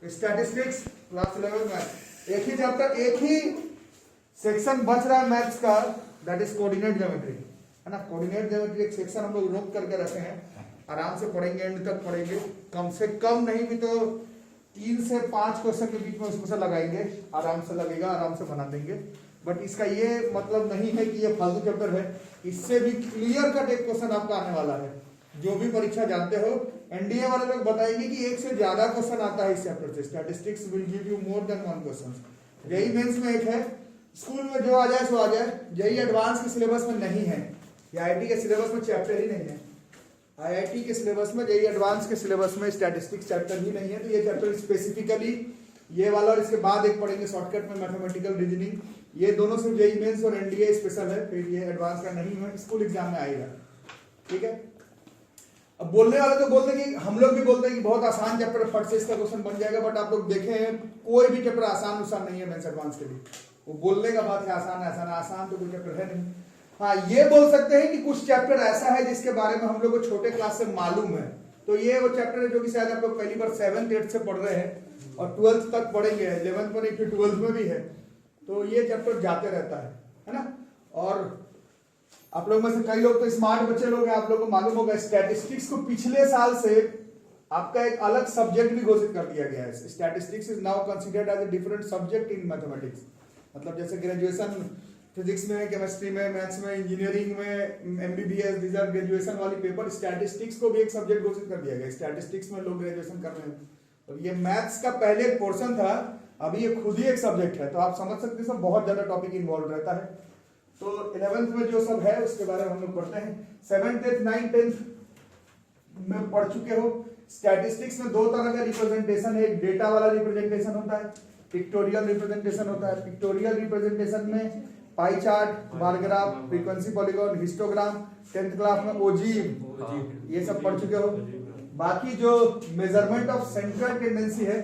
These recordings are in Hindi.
स्टैटिस्टिक्स क्लास 11 मैथ, एक ही चैप्टर, एक ही सेक्शन बच रहा है मैथ्स का, दैट इज कोऑर्डिनेट ज्योमेट्री, है ना। कोऑर्डिनेट ज्योमेट्री एक सेक्शन हम लोग रोक करके रखे हैं, आराम से पढ़ेंगे, एंड तक पढ़ेंगे, कम से कम नहीं भी तो 3 से 5 क्वेश्चन के बीच में उसमें से लगाएंगे, आराम से लगेगा, आराम से बना देंगे। बट इसका ये मतलब नहीं है कि ये फालतू चैप्टर है, इससे भी क्लियर कट एक क्वेश्चन आपका आने वाला है। जो भी परीक्षा जानते हो, एनडीए वाले लोग बताएंगे कि एक से ज्यादा क्वेश्चन आता है इस चैप्टर से। Statistics will give you more than 1 question. JEE Mains में एक है, स्कूल में जो आ जाए सो आ जाए, जेईई एडवांस के सिलेबस में नहीं है, या आईआईटी के सिलेबस में चैप्टर ही नहीं है। आईआईटी के सिलेबस में, जेईई एडवांस के सिलेबस में स्टैटिस्टिक्स चैप्टर ही नहीं है। तो ये चैप्टर स्पेसिफिकली ये वाला, और इसके बाद एक पढ़ेंगे शॉर्टकट में मैथमेटिकल रीजनिंग, ये दोनों सिर्फ जेईई मेंस और एनडीए स्पेशल है, फिर ये एडवांस का नहीं है, स्कूल एग्जाम में आएगा। ठीक है। अब बोलने वाले तो बोलते हैं कि हम लोग भी बोलते हैं कि बहुत आसान चैप्टर, फट से इसका क्वेश्चन बन जाएगा, बट आप लोग देखें कोई भी चैप्टर आसान नहीं है मेंस एडवांस के लिए। वो बोलने का बात है आसान तो कोई चैप्टर है नहीं। हाँ, ये बोल सकते हैं कि कुछ चैप्टर ऐसा है जिसके बारे में हम लोग को छोटे क्लास से मालूम है। तो ये वो चैप्टर है जो कि शायद आप लोग पहली बार 7th 8th से पढ़ रहे हैं और 12th तक पढ़ेंगे, 11th में नहीं फिर 12th में भी है। तो ये चैप्टर जाते रहता है ना। और आप लोग में से कई लोग तो स्मार्ट बच्चे लोग हैं, आप लोगों को मालूम होगा स्टैटिस्टिक्स को पिछले साल से आपका एक अलग सब्जेक्ट भी घोषित कर दिया गया है। Statistics is now considered as a different subject in mathematics. मतलब जैसे ग्रेजुएशन फिजिक्स में, केमिस्ट्री में, मैथ्स में, इंजीनियरिंग में, एमबीबीएस, दीज आर ग्रेजुएशन वाली पेपर, स्टैटिस्टिक्स को भी एक सब्जेक्ट घोषित कर दिया गया। स्टैटिस्टिक्स में लोग ग्रेजुएशन कर रहे हैं, और ये मैथ्स का पहले एक पोर्शन था, अभी ये खुद ही एक सब्जेक्ट है। तो आप समझ सकते हैं बहुत ज्यादा टॉपिक इन्वॉल्व रहता है। तो 11th में जो सब है उसके बारे में हम लोग पढ़ते हैं। 7th 8th 9th 10th में पढ़ चुके हो। स्टैटिस्टिक्स में 2 तरह का रिप्रेजेंटेशन है, एक डेटा वाला रिप्रेजेंटेशन होता है, पिक्टोरियल रिप्रेजेंटेशन होता है। पिक्टोरियल रिप्रेजेंटेशन में pie chart, bar graph, frequency polygon, histogram, 10th class में ओजीव, ये सब पढ़ चुके हो। बाकी जो मेजरमेंट ऑफ सेंट्रल टेंडेंसी है,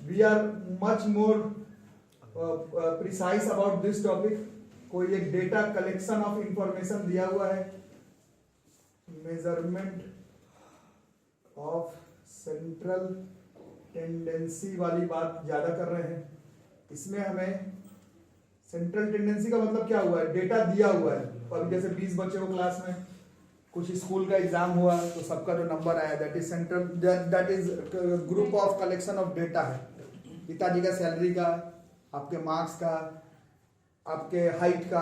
we are much more precise about this topic. कोई एक डेटा कलेक्शन ऑफ इंफॉर्मेशन दिया हुआ है, मेजरमेंट ऑफ सेंट्रल टेंडेंसी वाली बात ज्यादा कर रहे हैं। इसमें हमें सेंट्रल टेंडेंसी का मतलब क्या हुआ है, डेटा दिया हुआ है। अब जैसे 20 बच्चे हो क्लास में, कुछ स्कूल का एग्जाम हुआ तो सबका जो नंबर आया that is central, that is group of collection of data है। पिताजी का सैलरी का, आपके मार्क्स का, आपके हाइट का,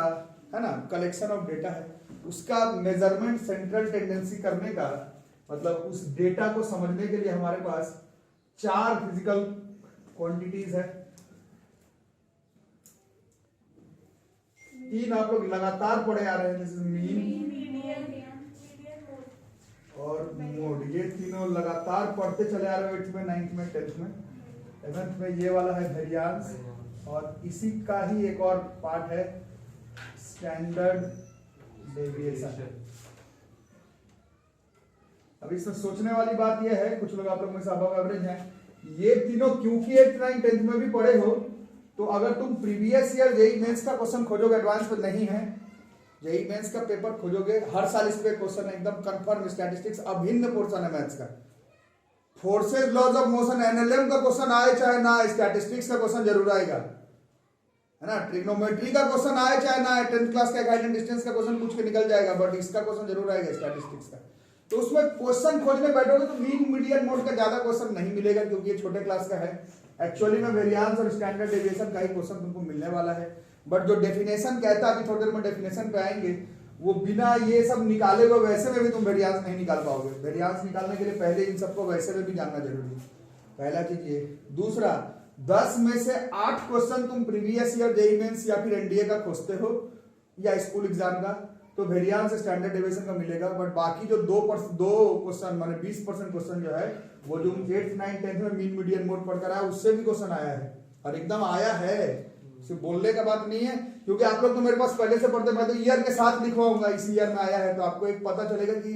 है ना, कलेक्शन ऑफ डेटा है। उसका मेजरमेंट सेंट्रल टेंडेंसी करने का मतलब उस डेटा को समझने के लिए हमारे पास 4 फिजिकल क्वांटिटीज है। 3 आप लोग लगातार पढ़े आ रहे हैं, जैसे मीन और मोड, ये तीनों लगातार पढ़ते चले आ रहे हैं 8th में, 9th में, 10th में। 11th में ये वाला है वेरिएंस, और इसी का ही एक और पार्ट है स्टैंडर्ड डेविएशन। अब इसमें सोचने वाली बात यह है, कुछ लोग आप लोग में से अबव एवरेज हैं, ये तीनों क्योंकि 8th 9th 10th में भी पढ़े हो, तो अगर तुम प्रीवियस ईयर जेईई मेंस का क्वेश्चन खोजोगे, एडवांस में नहीं है, जेईई मेंस का पेपर खोजोगे, हर साल इस पे क्वेश्चन एकदम कंफर्म। स्टैटिस्टिक्स अभिन्न पोर्शन है मैथ्स का। Forces, laws of motion, NLM का क्वेश्चन आए चाहे ना आए, स्टैटिस्टिक्स का क्वेश्चन जरूर आएगा, है ना। ट्रिग्नोमेट्री का क्वेश्चन आए चाहे ना आए, 10th क्लास का हाइट एंड डिस्टेंस का क्वेश्चन पूछ के निकल जाएगा, बट इसका क्वेश्चन जरूर आएगा स्टैटिस्टिक्स का। तो उसमें क्वेश्चन खोजने बैठोगे तो मीन, मीडियन, मोड का ज्यादा क्वेश्चन नहीं मिलेगा, क्योंकि ये छोटे क्लास का है। एक्चुअली में वेरिएंस और स्टैंडर्ड डेविएशन का ही क्वेश्चन तुमको मिलने वाला है। बट जो डेफिनेशन कहता है, अभी थोड़ी देर में डेफिनेशन पे आएंगे, वो बिना ये सब निकाले हुए वैसे में भी तुम वेरिएंस नहीं निकाल पाओगे। वेरिएंस निकालने के लिए पहले इन सबको वैसे में भी जानना जरूरी है, पहला चीज ये। दूसरा, 10 में से 8 क्वेश्चन तुम प्रीवियस ईयर जेईई मेंस या फिर एनडीए का खोजते हो या स्कूल एग्जाम का, तो वेरिएंस स्टैंडर्ड डेविएशन का मिलेगा। बट बाकी जो 2 क्वेश्चन माने 20% क्वेश्चन जो है, वो जो 8th 9th 10th में मीन, मीडियन, मोड पढ़कर आया, उससे भी क्वेश्चन आया है, और एकदम आया है, सिर्फ बोलने का बात नहीं है। क्योंकि आप लोग तो मेरे पास पहले से पढ़ते, मैं तो ईयर के साथ लिखवाऊंगा, इस ईयर में आया है, तो आपको एक पता चलेगा कि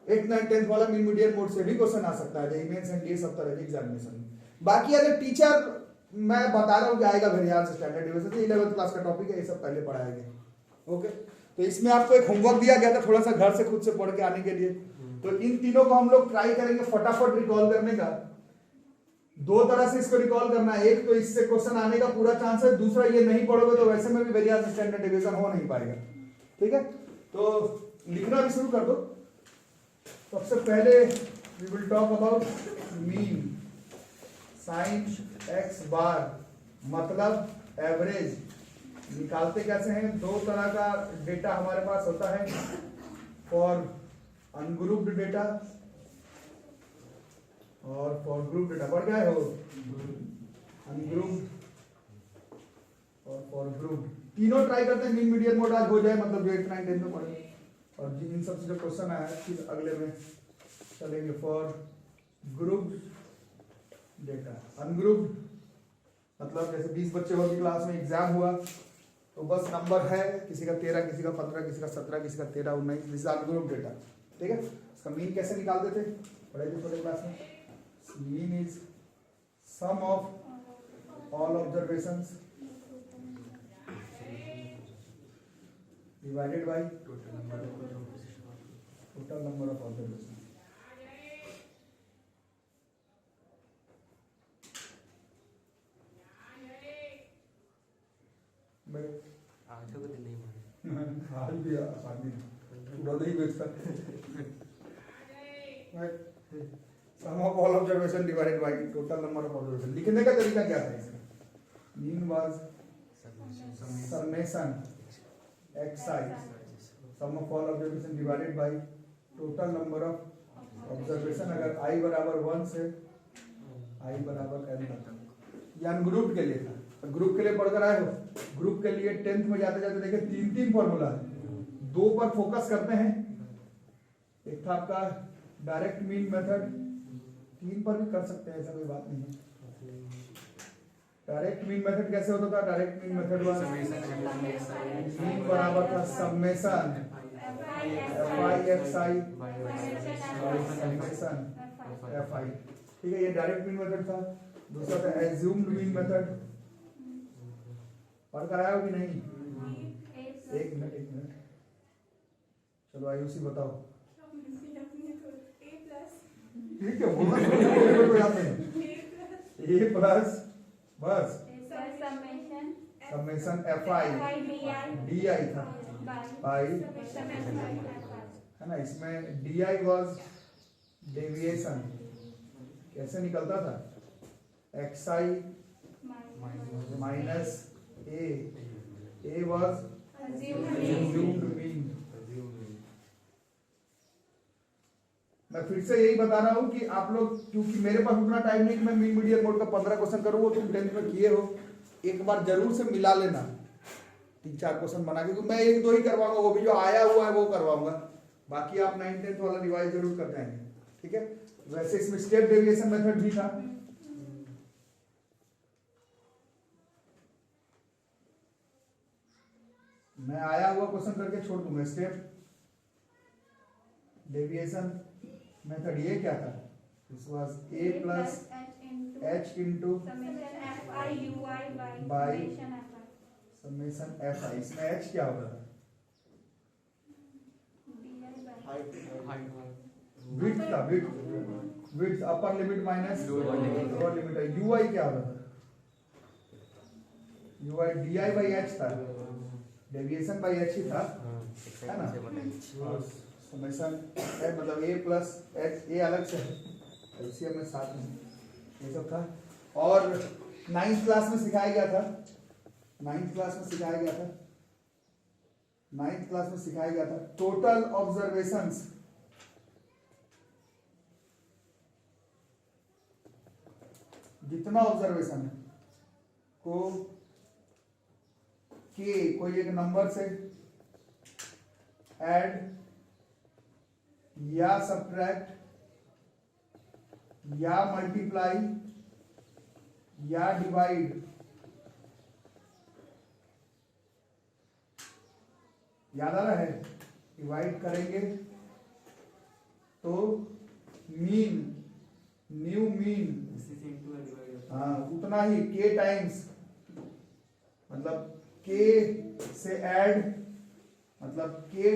8th 9th 10th वाला मीन, मीडियन, मोड से भी क्वेश्चन आ सकता है जेईई मेंस एंड सब तरह के एग्जामिनेशन में। बाकी अगर टीचर, मैं बता रहा हूँ कि आएगा variance standard deviation, 11th class का टॉपिक है, ये सब पहले पढ़ाएंगे। ओके, तो इसमें आपको एक होमवर्क दिया गया था थोड़ा सा घर से खुद से पढ़ के आने के लिए। तो इन तीनों को हम लोग ट्राई करेंगे फटाफट रिकॉल करने का। दो तरह से इसको रिकॉल करना है, एक तो इससे क्वेश्चन आने का पूरा चांस है, दूसरा ये नहीं पढ़ोगे तो वैसे में भी वेरिएंस स्टैंडर्ड डिवीजन हो नहीं पाएगा। ठीक है, तो लिखना भी शुरू कर दो। सबसे पहले we will talk about mean sign X bar, मतलब एवरेज निकालते कैसे हैं। दो तरह का डेटा हमारे पास होता है, फॉर अनग्रुप्ड डेटा और फॉर ग्रुप डेटा। पढ़ गए हो, अनग्रुप्ड और फॉर ग्रुप, तीनों ट्राई करते हैं। मीन मीडियन मोड आज हो जाए, मतलब जो 8, 9, 10 में पढ़े, और इन सबसे जो क्वेश्चन आया फिर अगले में चलेंगे। फॉर ग्रुप डेटा, अनग्रुप्ड मतलब जैसे 20 बच्चे होगी क्लास में, एग्जाम हुआ तो बस नंबर है, किसी का 13, किसी का 15, किसी का 17, किसी का 13, 19, दिस अनग्रुप्ड डेटा। ठीक है, इसका मीन कैसे निकालते थे, पढ़े थे छोटे क्लास में। Mean is sum of all observations divided by total number of observations. आज तो नहीं आज भी आसानी पूरा नहीं बेचता। Sum of all observation divided by total number of observation. लिखने का तरीका क्या था इसका, mean was summation xi sum of all observation divided by total number of observation. अगर i बराबर 1 से i बराबर n तक, ये अनग्रुप्ड के लिए था। ग्रुप के लिए पढ़कर आए हो, ग्रुप के लिए 10th में जाते जाते देखे 3 फॉर्मूला है, 2 पर फोकस करते हैं। एक था आपका डायरेक्ट मीन मेथड, 3 पर भी कर सकते हैं, ऐसा कोई बात नहीं है। डायरेक्ट मीन मेथड कैसे होता था, डायरेक्ट मीन मेथड मीन बराबर था समेशन fi fi। ठीक है, ये डायरेक्ट मीन मेथड था। दूसरा था एज्यूम्ड मीन मेथड, पढ़ कर आया हो कि नहीं? एक मिनट, चलो आयुषी बताओ। ठीक है, बोलना कोई याद नहीं। ए प्लस बस समेशन fi di था बाई, है ना। इसमें di वाज डेविएशन, कैसे निकलता था, xi minus a was assumed mean। मैं फिर से यही बता रहा हूं कि आप लोग, क्योंकि मेरे पास उतना टाइम नहीं कि मैं मीन मीडियन मोड का 15 क्वेश्चन करूं, वो तुम 10th में किए हो, एक बार जरूर से मिला लेना 3-4 क्वेश्चन बना के, मैं 1-2 ही करवाऊंगा, वो भी जो आया हुआ है वो करवाऊंगा, बाकी आप 9th-10th वाला रिवाइज जरूर कर जाएंगे। ठीक है, वैसे इसमें स्टेप डेविएशन मेथड भी था। मैं आया हुआ क्वेश्चन करके छोड़ दूंगा। स्टेप डेविएशन मेथड ये क्या था, this was a plus h into by summation fi। इसमें h क्या होता था, विड्थ था, width upper limit minus lower limit है। ui क्या होता था, ui di बाय h था, डेविएशन बाय h ही था, है ना। समेशन मतलब a प्लस h, a अलग से है, एलसीएम में साथ में ये सब था। और 9th क्लास में सिखाया गया था, 9th क्लास में सिखाया गया था टोटल ऑब्जर्वेशंस, जितना ऑब्जर्वेशन है को के कोई एक नंबर से ऐड या सब्ट्रैक्ट या मल्टीप्लाई या डिवाइड, याद आ रहा है, डिवाइड करेंगे तो मीन, न्यू मीन, हाँ उतना ही के टाइम्स, मतलब के से ऐड, मतलब के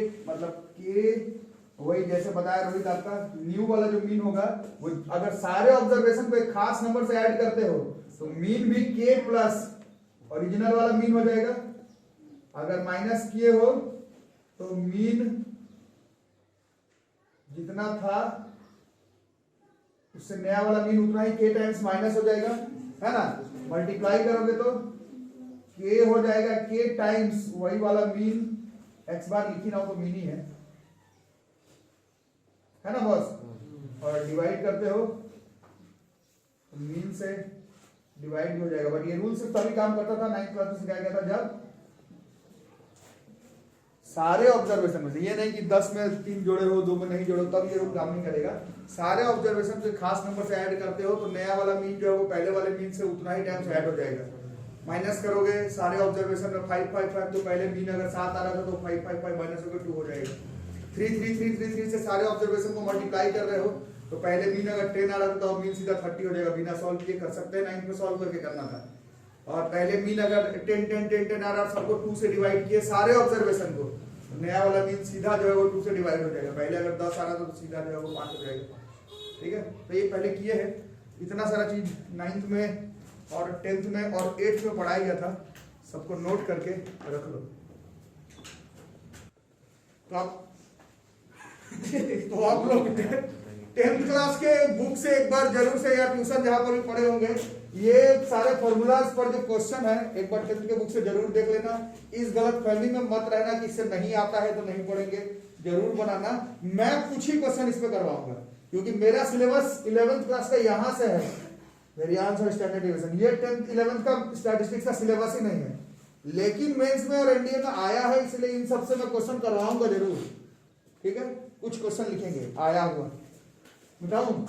वही जैसे बताया रोहित, आपका न्यू वाला जो मीन होगा वो अगर सारे ऑब्जर्वेशन को एक खास नंबर से ऐड करते हो तो मीन भी के प्लस ओरिजिनल वाला मीन हो जाएगा। अगर माइनस किए हो तो मीन जितना था उससे नया वाला मीन उतना ही के टाइम्स माइनस हो जाएगा, है ना। मल्टीप्लाई करोगे तो के हो जाएगा के टाइम्स वही वाला मीन, एक्स बार लिखी ना हो तो मीन ही है ना बॉस। और डिवाइड करते हो तो मीन से डिवाइड भी हो जाएगा। बट ये रूल सिर्फ तभी काम करता था 9th क्लास में सिखाया गया था जब सारे ऑब्जर्वेशन में से, ये नहीं कि 10 में 3 जोड़े हो 2 में नहीं जोड़े हो तब ये रूल काम नहीं करेगा। सारे ऑब्जर्वेशन से खास नंबर से ऐड करते हो तो नया वाला मीन जो है वो पहले वाले मीन से उतना ही टाइम से ऐड हो जाएगा। माइनस करोगे सारे ऑब्जर्वेशन में 5 5 5 तो पहले मीन अगर 7 आ रहा था तो 5 5 5 माइनस होकर 2 हो जाएगा। 3 3 3 3 3 से सारे ऑब्जर्वेशन को मल्टीप्लाई कर रहे हो तो पहले मीन अगर 10 आ रहा था तो मीन सीधा 30 हो जाएगा। बिना सॉल्व किए कर सकते हैं, 9 में सॉल्व करके करना था। और पहले मीन अगर 10 10 10 10 आ रहा सबको 2 से डिवाइड किए सारे ऑब्जर्वेशन को, नया वाला मीन सीधा जो है वो 2 से डिवाइड हो जाएगा। पहले अगर 10 आ रहा था तो सीधा जो है वो 5 हो जाएगा। ठीक है, तो ये पहले किए हैं। इतना सारा चीज 9th में और 10th में और 8th में पढ़ाया गया था, सबको नोट करके रख लो। तो आप लोग 10th क्लास के बुक से एक बार जरूर से या ट्यूशन जहां पर भी पढ़े होंगे ये सारे फॉर्मूलाज पर जो क्वेश्चन है एक बार 10th के बुक से जरूर देख लेना। इस गलत फहमी में मत रहना कि इससे नहीं आता है तो नहीं पढ़ेंगे, जरूर बनाना। मैं कुछ ही क्वेश्चन इसमें करवाऊंगा क्योंकि मेरा सिलेबस 11th क्लास का यहां से है, वेरिएंस और स्टैंडर्ड डिवीजन। ये 10th 11th का स्टैटिस्टिक्स का सिलेबस ही नहीं है, लेकिन मेंस में और एनडीए में आया है, इसलिए इन सबसे मैं क्वेश्चन करवाऊंगा जरूर। ठीक है, कुछ क्वेश्चन लिखेंगे आया हुआ, बताऊं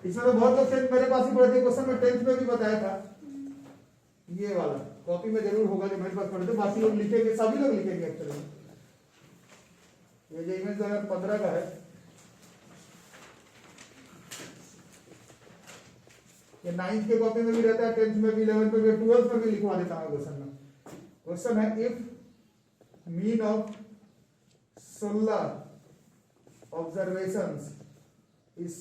इसमें तो बहुत लोग 10th मेरे पास ही पढ़े थे क्वेश्चन में, 10th में भी बताया था। ये वाला कॉपी में जरूर होगा जो मेरे पास पढ़े थे, बाकी लोग लिखेंगे, सभी लोग लिखेंगे एक्चुअली। ये जो इमेज 2015 का है, ये 9th के कॉपी में भी रहता है, 10th में भी, 11th में भी, 12th में भी लिखवा देता हूं क्वेश्चन में। क्वेश्चन है if mean of 16 observations is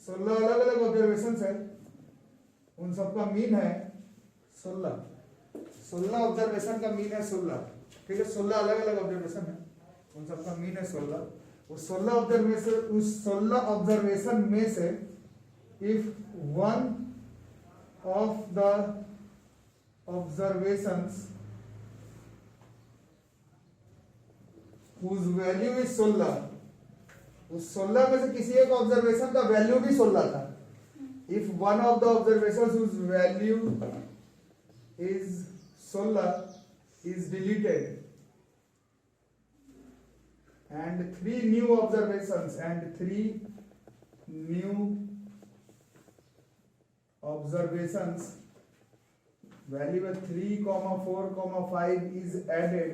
16 अलग अलग ऑब्जर्वेशंस है, उन सबका मीन है 16 ऑब्जर्वेशन का मीन है 16। ठीक है, 16 अलग अलग ऑब्जर्वेशन है, उन सबका मीन है 16। उस 16 ऑब्जर्वेशन में से if one of the observations whose value is 16, उस 16 में से किसी एक ऑब्जर्वेशन का वैल्यू भी 16 था। If one of the observation whose value is 16 is deleted and 3 new observations value of 3, 4, 5 is added,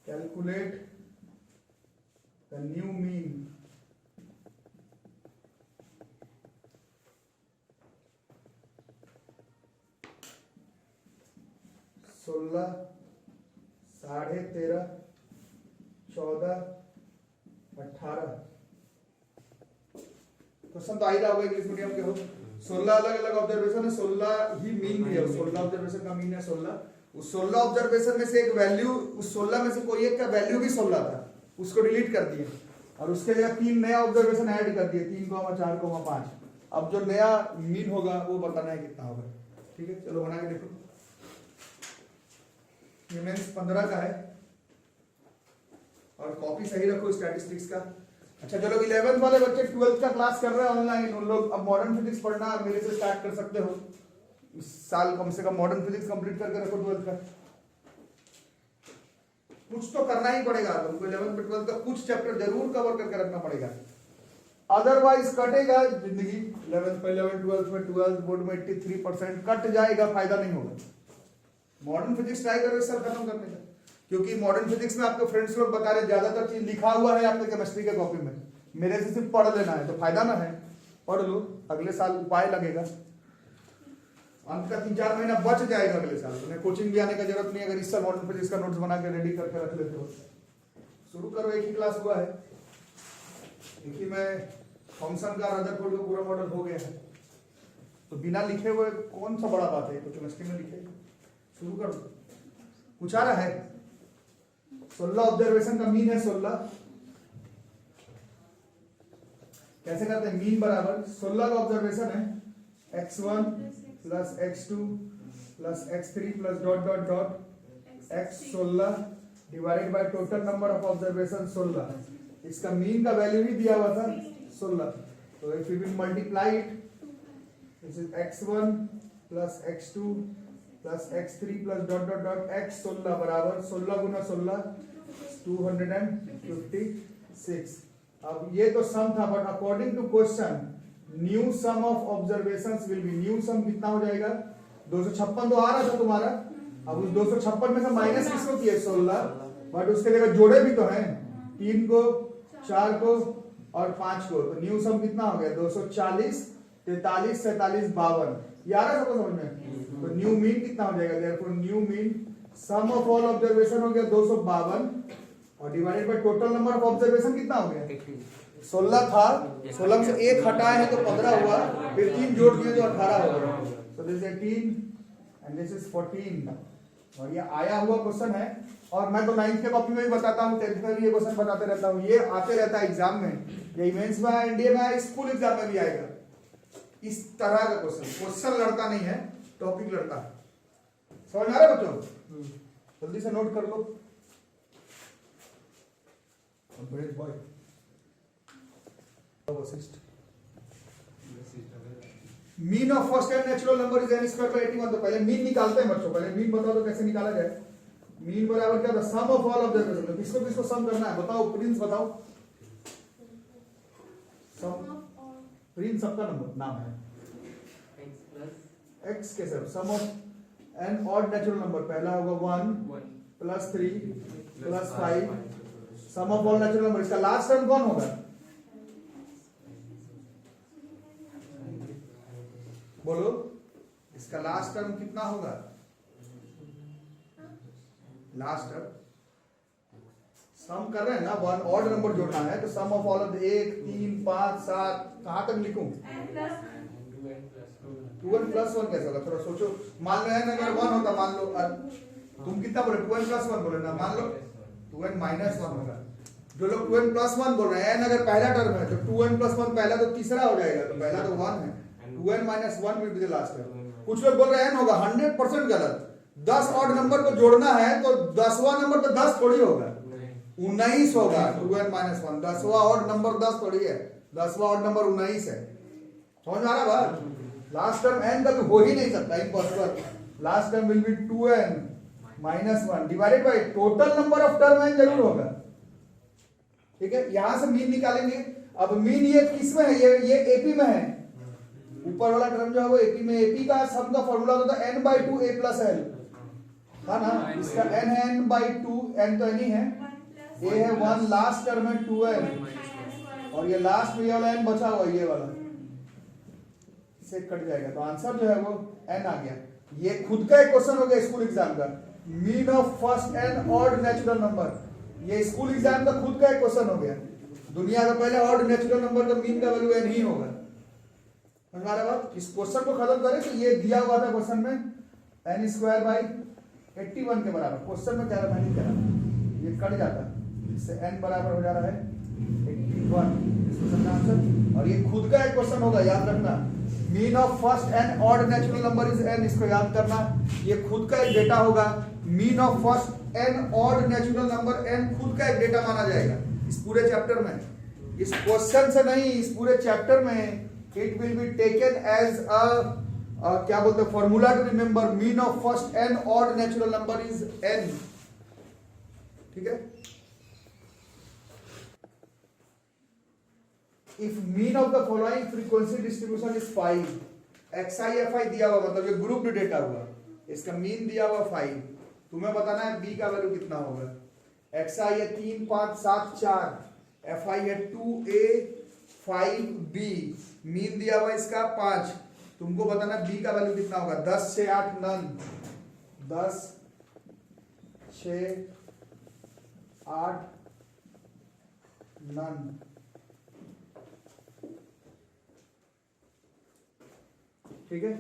calculate the new mean सोलह 13.5 14 18 क्वेश्चन तो आ ही रहा होगा इंग्लिश मीडियम के हो। 16 अलग अलग ऑब्जर्वेशन है, 16 ही मीन भी है, 16 ऑब्जर्वेशन का मीन है 16। उस 16 ऑब्जर्वेशन में से एक वैल्यू, उस 16 में से कोई एक का वैल्यू भी 16 था, उसको डिलीट कर दिए और उसके जगह 3 नया ऑब्जर्वेशन ऐड कर दिए, 3, 4, 5। अब जो नया मीन होगा वो बताना है कितना होगा। ठीक है, चलो बना के देखो। ये मेंस 15 का है और कॉपी सही रखो स्टैटिस्टिक्स का। अच्छा, जो लोग 11th वाले बच्चे 12th का क्लास कर रहे हैं ऑनलाइन, उन लोग अब मॉडर्न फिजिक्स पढ़ना मेरे से स्टार्ट कर सकते हो। इस साल कम से कम मॉडर्न फिजिक्स कंप्लीट करके रखो 12th का। कुछ तो करना ही पड़ेगा तुमको, 11th में 12th का कुछ चैप्टर जरूर कवर करके रखना पड़ेगा, अदरवाइज कटेगा जिंदगी। 11th में 11, 12th में 12, बोर्ड में 83% कट जाएगा, फायदा नहीं होगा। मॉडर्न फिजिक्स ट्राई करो इस साल खत्म करने का, क्योंकि मॉडर्न फिजिक्स में आपके फ्रेंड्स लोग बता रहे ज्यादातर चीज लिखा हुआ है आपके केमिस्ट्री के कॉपी में, मेरे से सिर्फ पढ़ लेना है, तो फायदा ना है, पढ़ लो, अगले साल उपाय लगेगा। अंत का 3-4 महीना बच जाएगा अगले साल, तुम्हें कोचिंग भी आने का जरूरत नहीं। अगर इस साल मॉडल फिजिक्स का नोट्स बना के रेडी करके रख लेते हो, शुरू करो। एक ही क्लास हुआ है, एक ही में फंक्शन का रदरफोर्ड का पूरा मॉडल हो गया है, तो बिना लिखे हुए कौन सा बड़ा बात है, तो केमिस्ट्री में लिखे, शुरू कर दो। कुछ आ रहा है? 16 ऑब्जर्वेशन का मीन है 16। कैसे करते हैं? मीन बराबर 16 का ऑब्जर्वेशन है x1 plus x2 plus x3 plus dot dot dot x16 divided by total number of observation 16। इसका मीन का वैल्यू ही दिया हुआ था 16, तो if you will multiply it, this is x1 plus x2 plus x3 plus dot dot dot x16 बराबर 16 गुना 16 256। अब ये तो सम था, but according to question new sum of observations will be, new sum कितना हो जाएगा? 256 तो आ रहा था तुम्हारा, अब उस 256 में से माइनस किसको किया? 16, बट उसके जगह जोड़े भी तो हैं, 3 को 4 को और 5 को, तो न्यू सम कितना हो गया? 240 43 47 52। ये आ रहा सबको समझ में? तो न्यू मीन कितना हो जाएगा? Therefore new mean sum of all observation हो गया 252 और divided by total number of observation कितना हो गया? 16 था, 16 में से 1 हटाए हैं तो 15 हुआ, फिर 3 जोड़ दिए तो 18 हो गया। So this is 18 and this is 14। और ये आया हुआ क्वेश्चन है, और मैं तो 9th के कॉपी में भी बताता हूँ, 10th में भी ये क्वेश्चन बताते रहता हूँ। ये आते रहता है एग्जाम में, ये मेंस में आया, इंडिया में आया, स्कूल एग्जाम में भी आएगा। इस तरह का क्वेश्चन लड़ता नहीं है, टॉपिक लड़ता है। समझ में आ रहा है बच्चों? जल्दी से नोट कर लो। Boy mean of first and natural number is n square by 81। तो पहले मीन निकालते हैं बच्चों, पहले मीन बताओ तो कैसे निकाला जाए। मीन बराबर क्या था? सम ऑफ ऑल ऑब्जर्वेशन। तो किसको किसको सम करना है बताओ, प्रिंस बताओ। सम प्रिंस सबका नंबर नाम है, x के सब sum of N odd natural number, पहला होगा 1 plus 3 plus 5, sum of all natural number. इसका लास्ट टर्म कौन होगा? बोलो, इसका लास्ट टर्म कितना होगा? लास्ट टर्म सम कर रहे हैं ना, वन ऑड नंबर जोड़ना है, तो सम ऑफ ऑल ऑफ 1 3 5 7 कहां तक लिखूं? 2n प्लस 1 कैसे होगा? थोड़ा सोचो। मान लो n अगर 1 होता, मान लो तुम कितना बोले? 2n प्लस 1 बोले ना, मान लो 2n माइनस 1 होगा। जो लोग 2n प्लस 1 बोल रहे हैं, n अगर पहला टर्म है तो 2n प्लस 1 पहला तो तीसरा हो जाएगा, तो पहला तो 1 है, 2n minus 1 will be the last term. कुछ लोग बोल रहे हैं n होगा, 100% गलत। 10 ऑड नंबर को जोड़ना है तो 10वां नंबर तो 10 थोड़ी होगा, 19 होगा। 2n माइनस 1 10वां ऑड नंबर 10 थोड़ी है, 10वां ऑड नंबर 19 है। समझ आ रहा बात? लास्ट टर्म n कभी हो ही नहीं सकता, impossible. Last term will be 2n minus 1 divided by total number of term n जरूर होगा। ठीक है, यहां से मीन निकालेंगे। अब मीन ये किस में है? ये एपी में है। ऊपर वाला टर्म जो है वो एपी में, एपी का सम का फॉर्मूला होता है n/2 a प्लस l, है ना? इसका n है n/2, n तो n ही है, a है 1, लास्ट टर्म है 2n, और ये लास्ट में ये वाला n बचा हुआ, ये वाला से कट जाएगा, तो आंसर जो है वो n आ गया। ये खुद का एक क्वेश्चन हो गया स्कूल एग्जाम का, mean of first and odd natural number. ये स्कूल एग्जाम का खुद का एक क्वेश्चन हो गया। दुनिया का पहले ऑड नेचुरल नंबर का मीन का वैल्यू n ही होगा। हमारे बात इस क्वेश्चन को खत्म करें तो ये दिया हुआ था क्वेश्चन में n स्क्वायर बाई 81 के बराबर। क्वेश्चन में क्या मैंने करा, ये कट जाता, इससे n बराबर हो जा रहा है 81, इस क्वेश्चन का आंसर। और ये खुद का एक क्वेश्चन होगा, याद रखना, mean of first and odd natural number is n, इसको याद करना। ये खुद का एक डेटा होगा, mean of first and odd natural number n खुद का एक डेटा माना जाएगा इस पूरे चैप्टर में। इस क्वेश्चन से नहीं, इस पूरे चैप्टर में it will be taken as a क्या बोलते हैं formula to remember, mean of first and odd natural number is n। ठीक है, if mean of the following frequency distribution is 5, xi fi दिया हुआ, मतलब ये ग्रुप्ड डेटा हुआ, इसका मीन दिया हुआ 5, तुम्हें बताना है b का वैल्यू कितना होगा। xi है 3 5 7 4, fi है 2a 5b, मीन दिया हुआ इसका 5, तुमको बताना बी का वैल्यू कितना होगा। 10 से 8 नन, 10 से 8 नन। ठीक है,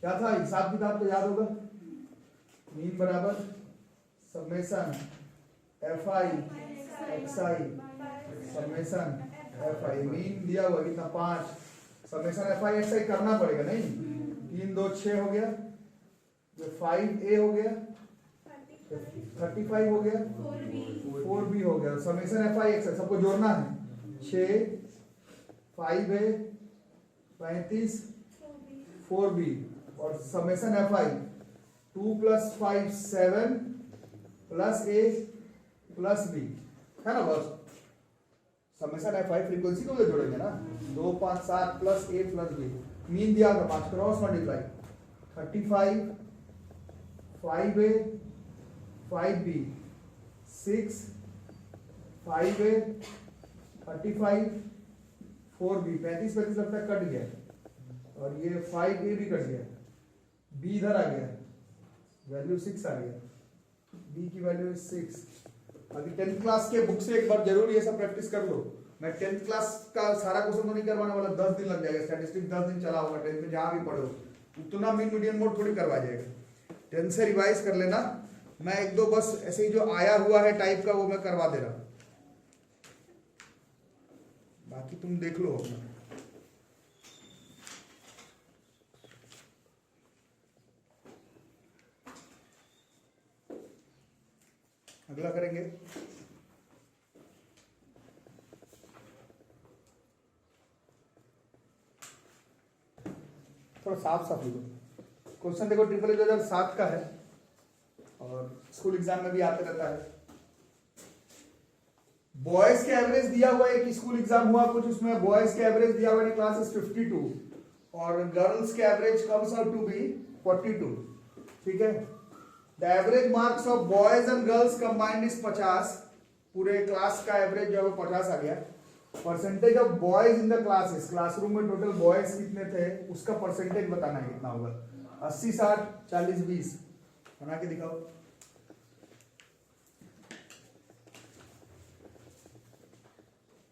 क्या था हिसाब किताब तो याद होगा। मीन बराबर summation F I x I summation F I. Mean दिया हुआ कितना 5, समेशन एफ आई एक्स आई करना पड़ेगा नहीं। 3 2 6 हो गया, ये 5a हो गया, 35 हो गया, 4b हो गया। समेशन एफ आई एक्स आई सबको जोड़ना है। 6 5a 35 4b और summation F I 2 + 5 7 + a + b है ना। बस समेशन एफ आई फ्रीक्वेंसी को जोड़ेंगे ना। 2 5 7 + a + b। मीन दिया था 5, cross multiply 35 5a 5b 6 5a 35 4b। 35 लगता है कट गया और ये 5a भी कट गया, b इधर आ गया, वैल्यू 6 आ गया, b की वैल्यू 6। अभी 10th क्लास के बुक से एक बार जरूर ये सब प्रैक्टिस कर लो। मैं 10th क्लास का सारा क्वेश्चन तो नहीं करवाने वाला, 10 दिन लग जाएगा। स्टैटिस्टिक्स 10 दिन चला होगा 10th में, जहां भी पढ़ो उतना मीन मीडियन मोड थोड़ी करवा जाएगा। 10th से रिवाइज कर लेना। मैं एक दो बस ऐसे ही जो आया हुआ है टाइप का वो मैं करवा दे रहा हूं, बाकी तुम देख लो अपना। अगला करेंगे थोड़ा साफ लिखो क्वेश्चन। देखो ट्रिपल 2007 का है और स्कूल एग्जाम में भी आते रहता है। बॉयज के एवरेज दिया हुआ है कि स्कूल एग्जाम हुआ कुछ, उसमें बॉयज के एवरेज दिया हुआ है क्लास इज 52 और गर्ल्स के average comes out to be 42। ठीक है, the average marks of boys and girls combined is 50। पूरे क्लास का एवरेज जो है 50 आ गया। Percentage of boys in the classes, classroom में टोटल बॉयज कितने थे उसका परसेंटेज बताना है कितना होगा। 80 60 40 20 बना के दिखाओ।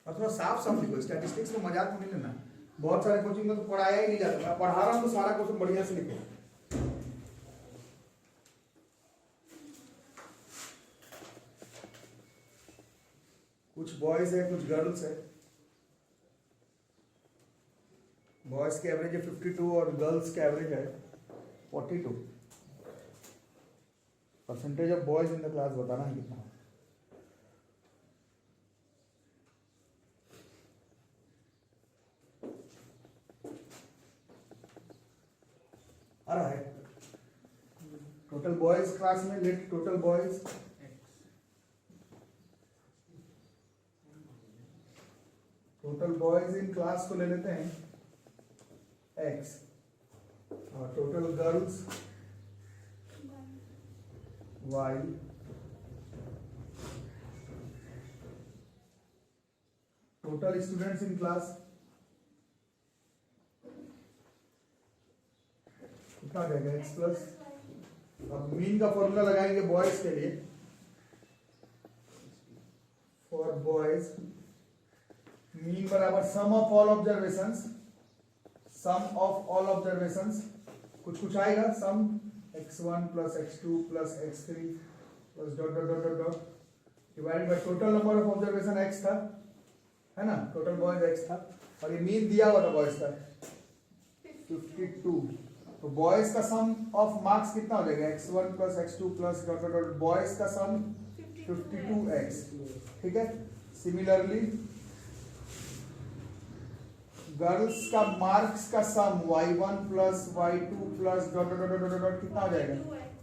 और थोड़ा साफ लिखो, स्टैटिस्टिक्स को मजाक में नहीं लेना। बहुत सारे कोचिंग में तो पढ़ाया ही नहीं जाता, मैं पढ़ा रहा हूं तो सारा क्वेश्चन बढ़िया से लिखो। कुछ बॉयज है कुछ गर्ल्स है। बॉयज के एवरेज है 52 और गर्ल्स के एवरेज है 42। Percentage of boys in the class बताना है कितना। आ रहा है टोटल बॉयज क्लास में। Let total boys in class को ले लेते हैं x और total girls y, total students in class कितना आ जाएगा x प्लस। अब मीन का फॉर्मूला लगाएंगे बॉयज के लिए। फॉर बॉयज मीन बराबर sum of all observations, sum of all observations कुछ आएगा। Sum x1 + x2 + x3 + dot dot dot dot divided by total number of observation x था, है ना। टोटल बॉयज x था और ये मीन दिया हुआ था बॉयज का 52। तो बॉयज का सम ऑफ मार्क्स कितना हो जाएगा x1 + x2 + dot dot dot boys का सम 52x। ठीक है, सिमिलरली गर्ल्स का मार्क्स का सम y1 + y2 + dot dot dot dot dot कितना हो जाएगा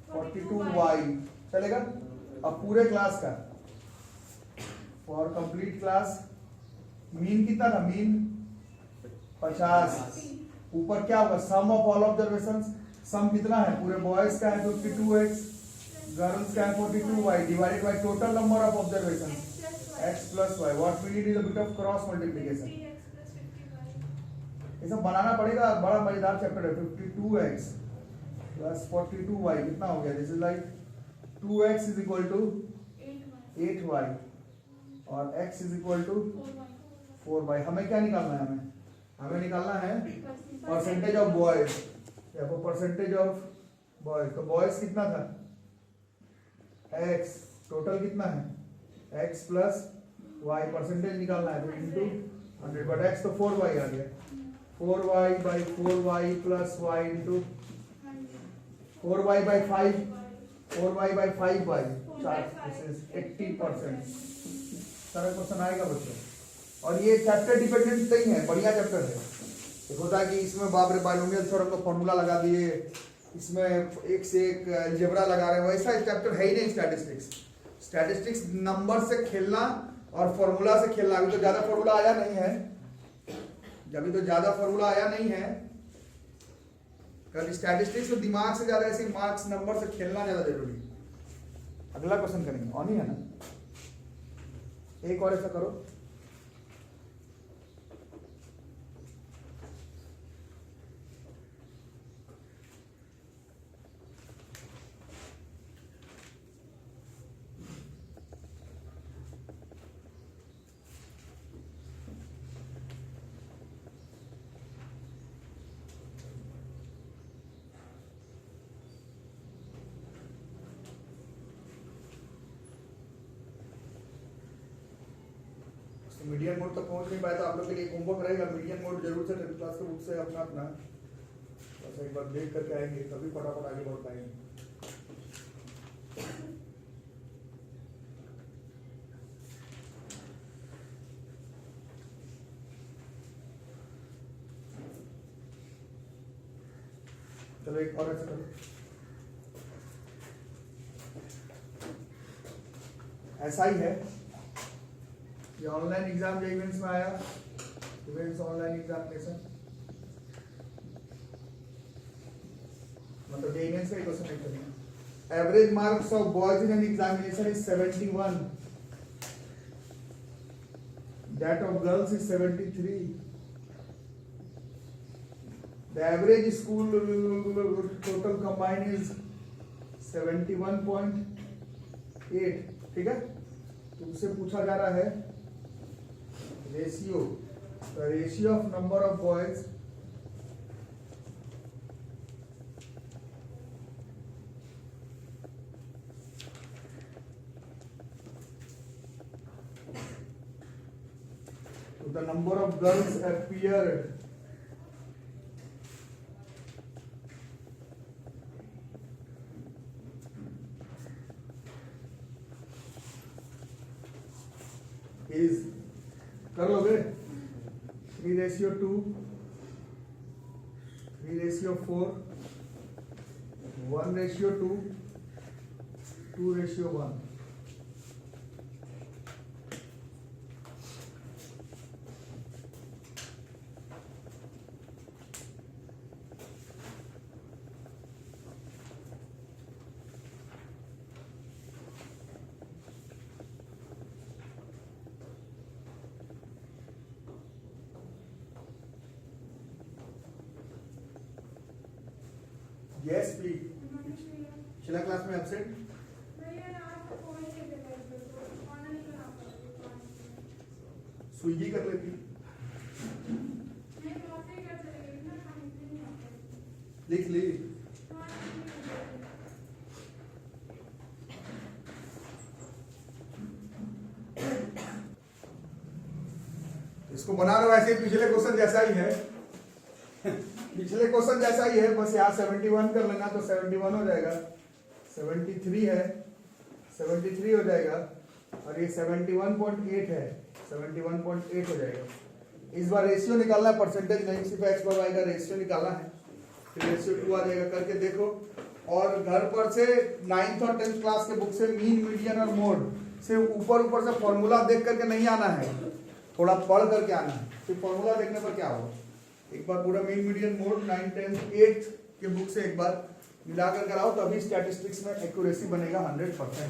42y। चलेगा। अब पूरे क्लास का फॉर कंप्लीट क्लास मीन कितना था, मीन 50। ऊपर क्या होगा सम ऑफ ऑल ऑब्जर्वेशंस, सम कितना है पूरे बॉयज का है 52x, गर्ल्स का है 42y divided by total number of observations x + y। What we need is a bit of cross multiplication. ये सब बनाना पड़ेगा, बड़ा मजेदार चैप्टर है। 52x प्लस 42y कितना हो गया? This is like 2x is equal to 8y और x is equal to 4y। हमें क्या निकालना है? हमें निकालना है परसेंटेज ऑफ बॉयज, देखो परसेंटेज ऑफ बॉयज। तो बॉयज कितना था? x, टोटल कितना है? x प्लस y, परसेंटेज निकालना है तो इंटू 100, बट x तो 4y आ गया। 4y by 4y plus y into 4y by 5, 4y by 5y, this is 80%। सारा क्वेश्चन आएगा बच्चों। और ये चैप्टर डिपेंडेंट नहीं है, बढ़िया चैप्टर है। एक होता है कि इसमें बाप रे बाइनोमियल थ्योरम का फॉर्मूला लगा दिए, इसमें एक से एक अलजेब्रा लगा रहे हैं, वैसा चैप्टर है ही नहीं स्टैटिस्टिक्स। स्टैटिस्टिक्स नंबर से खेलना और फॉर्मूला से खेलना। अभी तो ज्यादा फॉर्मूला आया नहीं है, अभी तो ज्यादा फॉर्मूला आया नहीं है। स्टैटिस्टिक्स तो दिमाग से ज्यादा ऐसे मार्क्स नंबर से खेलना ज्यादा जरूरी है। अगला क्वेश्चन करेंगे, ऑन ही है ना? एक और ऐसा करो। मीडियम मोड तक पहुंच नहीं पाया तो आप लोग के लिए होमवर्क रहेगा। मीडियम मोड जरूर से 10th क्लास के बुक से अपना अपना बस एक बार देख करके आएंगे, तभी फटाफट आगे बढ़ पाएंगे। चलो एक और ऐसा करो। ऐसा ही है, ये ऑनलाइन एग्जाम जो इवेंट्स में आया, इवेंट्स ऑनलाइन एग्जामिनेशन, मतलब ये इवेंट्स का ही क्वेश्चन है। Average marks of boys in an examination is 71, that of girls is 73, the average school total combined is 71.8। ठीक है, तुमसे पूछा जा रहा है ratio, the ratio of number of boys to the number of girls appeared is, कर लोगे, 3:2, 3:4, 1:2, 2:1। Yes, please. पिछला क्लास में एब्सेंट। स्विगी कर लेती, लिख ली। इसको बना लो ऐसे, पिछले क्वेश्चन जैसा ही है, पिछले क्वेश्चन जैसा ही है, बस यहाँ 71 कर लेना तो 71 हो जाएगा, 73 है 73 हो जाएगा, और ये 71.8 है 71.8 हो जाएगा। इस बार रेशियो निकालना है, परसेंटेज नहीं, सिर्फ एक्स बार वाई का रेशियो निकालना है, फिर रेशियो 2 आ जाएगा। करके देखो, और घर पर से 9th और 10th क्लास के बुक से मीन, मीडियन और मोड से ऊपर से फॉर्मूला देख करके नहीं आना है, थोड़ा पढ़ करके आना है। फिर फॉर्मूला देखने पर क्या होगा, एक बार पूरा मीन, मीडियन, मोड 9, 10, 8 के बुक से एक बार मिला कर कराओ, तभी स्टैटिस्टिक्स में एक्यूरेसी बनेगा 100%।